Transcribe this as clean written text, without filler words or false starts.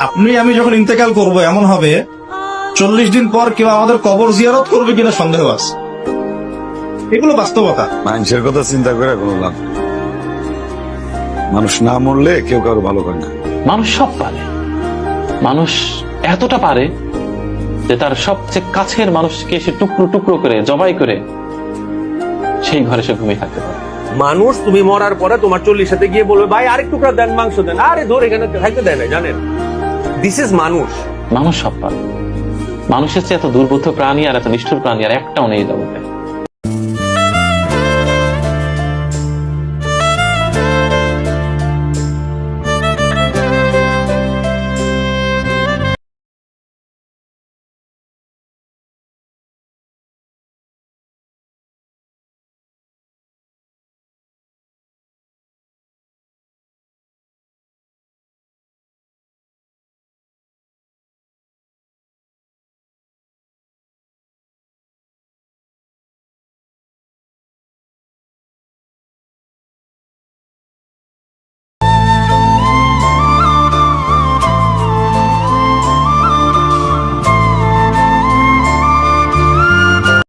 আপনি আমি যখন ইন্তেকাল করব এমন হবে 40 দিন পর কেউ আমাদের কবর জিয়ারত করবে কিনা সন্দেহ আছে। এগুলো বাস্তবতা। মানুষের কথা চিন্তা করে কোনো লাভ নেই। মানুষ না মরলে কেউ কারো ভালো করে না। মানুষ সব পারে, মানুষ এতটা পারে যে তার সবচেয়ে কাছের মানুষকে সে টুকরো টুকরো করে জবাই করে সেই ঘরে সে ঘুমিয়ে থাকতে পারে। মানুষ তুমি মরার পরে তোমার 40 সাথে গিয়ে বলবে ভাই আরেক টুকরা দেন, মাংস দেন, আরে ধর এখানে খাইতে দেয় না, জানেন? দিস ইজ মানুষ। মানুষ সব পারে। মানুষের চেয়ে এত দুর্বোধ্য প্রাণী আর এত নিষ্ঠুর প্রাণী আর একটাও নেই জগতে।